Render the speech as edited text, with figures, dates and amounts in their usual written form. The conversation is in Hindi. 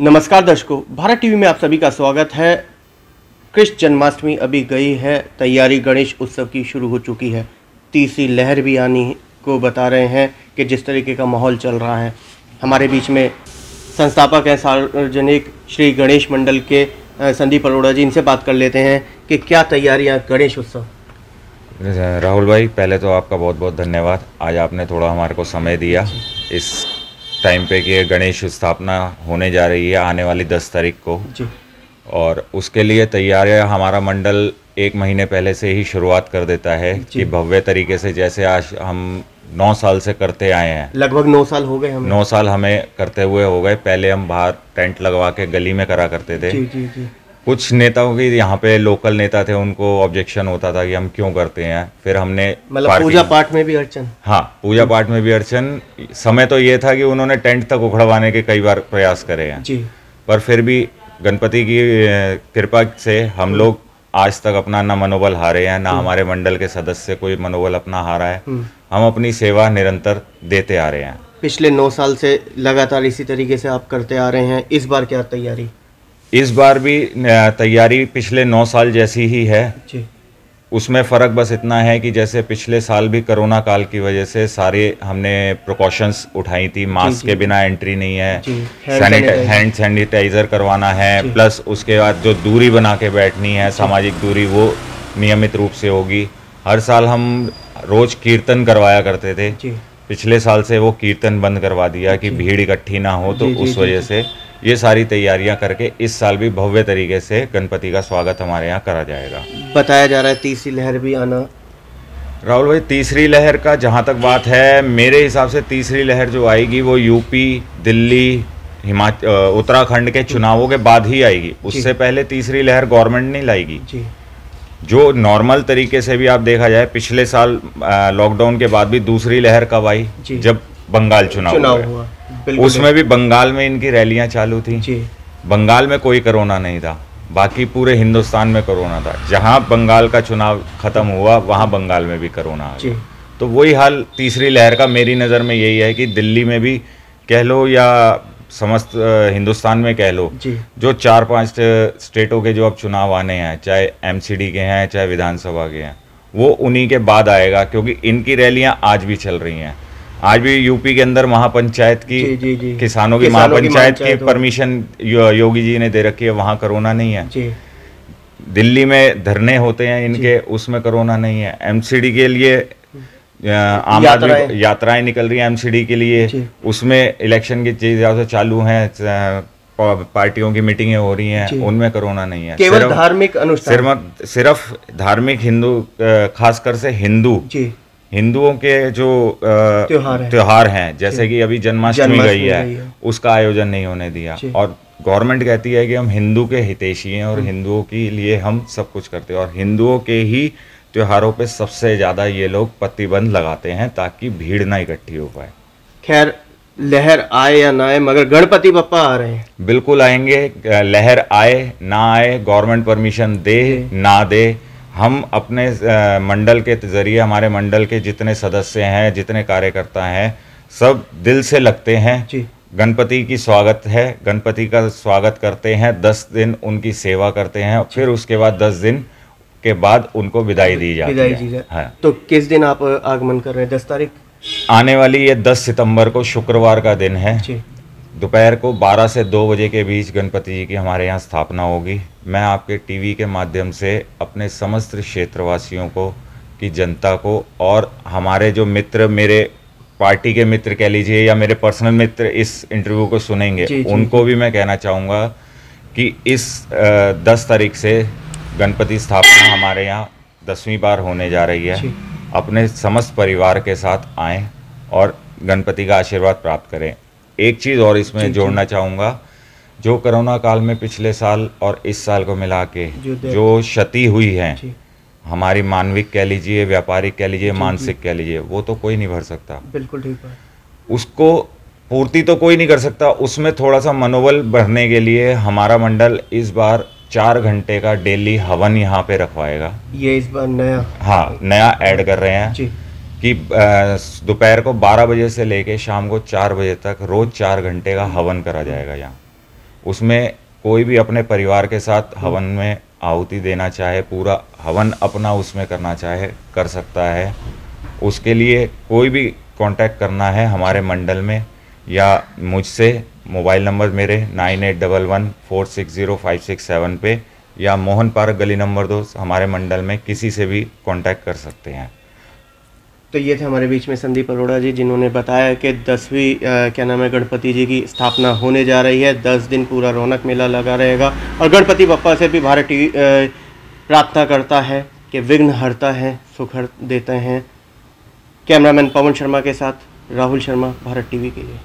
नमस्कार दर्शकों, भारत टीवी में आप सभी का स्वागत है। कृष्ण जन्माष्टमी अभी गई है, तैयारी गणेश उत्सव की शुरू हो चुकी है। तीसरी लहर भी आनी को बता रहे हैं कि जिस तरीके का माहौल चल रहा है। हमारे बीच में संस्थापक हैं सार्वजनिक श्री गणेश मंडल के संदीप अरोड़ा जी, इनसे बात कर लेते हैं कि क्या तैयारियां गणेश उत्सव। राहुल भाई, पहले तो आपका बहुत बहुत धन्यवाद। आज आपने थोड़ा हमारे को समय दिया इस टाइम पे कि गणेश स्थापना होने जा रही है आने वाली 10 तारीख को जी। और उसके लिए तैयारियां हमारा मंडल 1 महीने पहले से ही शुरुआत कर देता है कि भव्य तरीके से, जैसे आज हम 9 साल से करते आए हैं। लगभग 9 साल हो गए हमें। 9 साल हमें करते हुए हो गए। पहले हम बाहर टेंट लगवा के गली में करा करते थे। जी जी जी। कुछ नेताओं की, यहाँ पे लोकल नेता थे, उनको ऑब्जेक्शन होता था कि हम क्यों करते हैं। फिर हमने मतलब पूजा पाठ में भी अड़चन। हाँ, पूजा पाठ में भी अड़चन। समय तो ये था कि उन्होंने टेंट तक उखड़वाने के कई बार प्रयास करे हैं जी। पर फिर भी गणपति की कृपा से हम लोग आज तक अपना ना मनोबल हारे हैं, ना हमारे मंडल के सदस्य कोई मनोबल अपना हारा है। हम अपनी सेवा निरंतर देते आ रहे हैं। पिछले 9 साल से लगातार इसी तरीके से आप करते आ रहे हैं। इस बार क्या तैयारी? इस बार भी तैयारी पिछले 9 साल जैसी ही है जी। उसमें फ़र्क बस इतना है कि जैसे पिछले साल भी कोरोना काल की वजह से सारे हमने प्रिकॉशंस उठाई थी। मास्क के बिना एंट्री नहीं है, हैंड सैनिटाइज़र करवाना है, प्लस उसके बाद जो दूरी बना के बैठनी है, सामाजिक दूरी, वो नियमित रूप से होगी। हर साल हम रोज़ कीर्तन करवाया करते थे। पिछले साल से वो कीर्तन बंद करवा दिया कि भीड़ इकट्ठी ना हो, तो उस वजह से ये सारी तैयारियां करके इस साल भी भव्य तरीके से गणपति का स्वागत हमारे यहाँ करा जाएगा। बताया जा रहा है तीसरी लहर भी आना। राहुल भाई, तीसरी लहर का जहाँ तक बात है, मेरे हिसाब से तीसरी लहर जो आएगी वो यूपी, दिल्ली, हिमाचल, उत्तराखंड के चुनावों के बाद ही आएगी। उससे पहले तीसरी लहर गवर्नमेंट नहीं लाएगी। जो नॉर्मल तरीके से भी आप देखा जाए, पिछले साल लॉकडाउन के बाद भी दूसरी लहर कब आई? जब बंगाल चुनाव हुआ। उसमें भी बंगाल में इनकी रैलियां चालू थी। बंगाल में कोई कोरोना नहीं था, बाकी पूरे हिंदुस्तान में कोरोना था। जहां बंगाल का चुनाव खत्म हुआ वहां बंगाल में भी कोरोना आ गया। तो वही हाल तीसरी लहर का मेरी नज़र में यही है कि दिल्ली में भी कह लो या समस्त हिंदुस्तान में कह लो, जो 4-5 स्टेटों के जो अब चुनाव आने हैं, चाहे एमसीडी के हैं चाहे विधानसभा के हैं, वो उन्हीं के बाद आएगा, क्योंकि इनकी रैलियां आज भी चल रही हैं। आज भी यूपी के अंदर महापंचायत की, किसानों की महापंचायत की परमिशन योगी जी ने दे रखी है, वहाँ कोरोना नहीं है। दिल्ली में धरने होते हैं इनके, उसमें कोरोना नहीं है। एमसीडी के लिए आम आदमी यात्राएं निकल रही हैं एमसीडी के लिए, उसमें इलेक्शन की चीजें चालू हैं, पार्टियों की मीटिंगें हो रही हैं, उनमें कोरोना नहीं है। केवल धार्मिक अनुष्ठान, सिर्फ धार्मिक हिंदू, खासकर से हिंदुओं के जो त्योहार हैं, जैसे कि अभी जन्माष्टमी गई है, उसका आयोजन नहीं होने दिया। और गवर्नमेंट कहती है कि हम हिंदू के हितैषी हैं और हिंदुओं के लिए हम सब कुछ करते हैं, और हिंदुओं के ही त्योहारों पे सबसे ज़्यादा ये लोग प्रतिबंध लगाते हैं ताकि भीड़ ना इकट्ठी हो पाए। खैर, लहर आए या ना आए, मगर गणपति बप्पा आ रहे हैं। बिल्कुल आएंगे। लहर आए ना आए, गवर्नमेंट परमिशन दे ना दे, हम अपने मंडल के जरिए, हमारे मंडल के जितने सदस्य हैं, जितने कार्यकर्ता हैं, सब दिल से लगते हैं। गणपति की स्वागत है, गणपति का स्वागत करते हैं, 10 दिन उनकी सेवा करते हैं, फिर उसके बाद 10 दिन के बाद उनको विदाई दी जाती है। हाँ। तो किस दिन आप आगमन कर रहे हैं? 10 तारीख आने वाली ये 10 सितंबर को शुक्रवार का दिन है। दोपहर को 12 से 2 बजे के बीच गणपति जी की हमारे यहाँ स्थापना होगी। मैं आपके टीवी के माध्यम से अपने समस्त क्षेत्रवासियों को, की जनता को, और हमारे जो मित्र, मेरे पार्टी के मित्र कह लीजिए या मेरे पर्सनल मित्र इस इंटरव्यू को सुनेंगे, उनको भी मैं कहना चाहूँगा कि इस 10 तारीख से गणपति स्थापना हमारे यहाँ 10वीं बार होने जा रही है। अपने समस्त परिवार के साथ आएँ और गणपति का आशीर्वाद प्राप्त करें। एक चीज़ और इसमें जोड़ना चाहूँगा, जो कोरोना काल में पिछले साल और इस साल को मिला के जो क्षति हुई है, हमारी मानविक कह लीजिए, व्यापारिक कह लीजिए, मानसिक कह लीजिए, वो तो कोई नहीं भर सकता। बिल्कुल ठीक है। उसको पूर्ति तो कोई नहीं कर सकता। उसमें थोड़ा सा मनोबल बढ़ने के लिए हमारा मंडल इस बार 4 घंटे का डेली हवन यहाँ पे रखवाएगा। ये इस बार नया, हाँ, नया ऐड कर रहे हैं कि दोपहर को 12 बजे से लेके शाम को 4 बजे तक रोज 4 घंटे का हवन करा जाएगा यहाँ। उसमें कोई भी अपने परिवार के साथ हवन में आहुति देना चाहे, पूरा हवन अपना उसमें करना चाहे कर सकता है। उसके लिए कोई भी कांटेक्ट करना है हमारे मंडल में या मुझसे, मोबाइल नंबर मेरे 9811460567 पे या मोहन पार्क गली नंबर 2 हमारे मंडल में किसी से भी कांटेक्ट कर सकते हैं। तो ये थे हमारे बीच में संदीप अरोड़ा जी, जिन्होंने बताया कि 10वीं क्या नाम है गणपति जी की स्थापना होने जा रही है। 10 दिन पूरा रौनक मेला लगा रहेगा और गणपति बप्पा से भी भारत टीवी प्रार्थना करता है कि विघ्न हरता है, सुख देते हैं। कैमरामैन पवन शर्मा के साथ राहुल शर्मा, भारत टीवी के लिए।